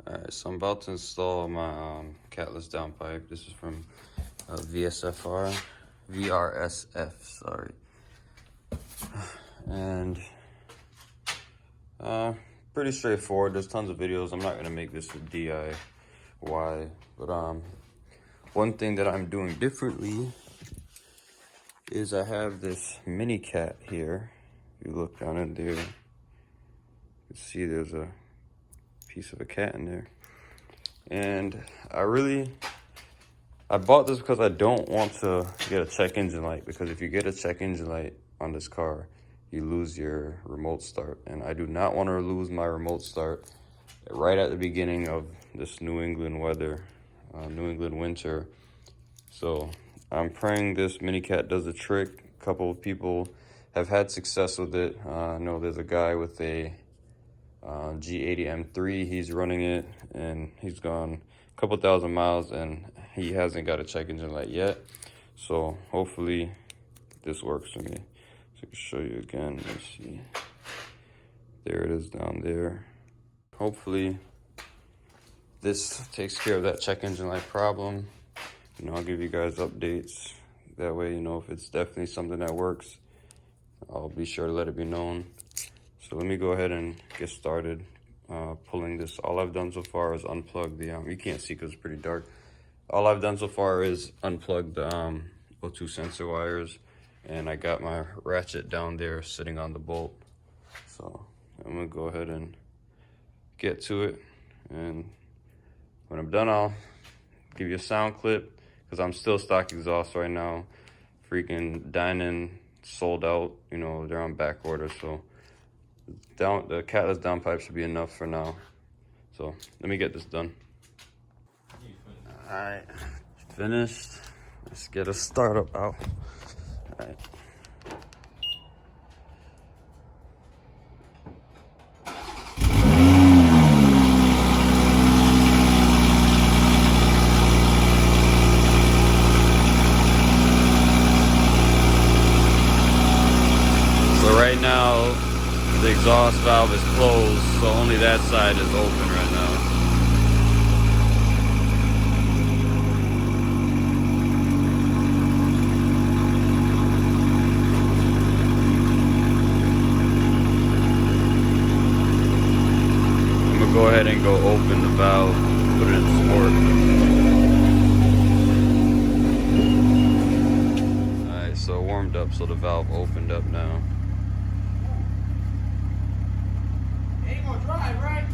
Alright, so I'm about to install my catless downpipe. This is from VRSF, sorry. And pretty straightforward. There's tons of videos. I'm not gonna make this a DIY, but one thing that I'm doing differently is I have this mini cat here. If you look down in there, you can see there's a piece of a cat in there. And I bought this because I don't want to get a check engine light, because if you get a check engine light on this car, you lose your remote start. And I do not want to lose my remote start right at the beginning of this New England weather, New England winter. So I'm praying this mini cat does the trick. A couple of people have had success with it. I know there's a guy with a G80 M3, he's running it, and he's gone a couple thousand miles, and he hasn't got a check engine light yet. So hopefully this works for me. So I can show you again. Let me see. There it is down there. Hopefully this takes care of that check engine light problem. You know, I'll give you guys updates. That way, you know, if it's definitely something that works, I'll be sure to let it be known. So let me go ahead and get started pulling this. All I've done so far is unplug the, you can't see because it's pretty dark. All I've done so far is unplug the O2 sensor wires, and I got my ratchet down there sitting on the bolt. So I'm gonna go ahead and get to it. And when I'm done, I'll give you a sound clip, because I'm still stock exhaust right now. Freaking Dynan sold out, you know, they're on back order. So the catless downpipe should be enough for now. So let me get this done. All right, finished. Let's get a startup out. All right. So right now, the exhaust valve is closed, so only that side is open right now. I'm gonna go ahead and go open the valve, put it in sport. Alright, so warmed up, so the valve opened up now. Ain't gonna drive, right?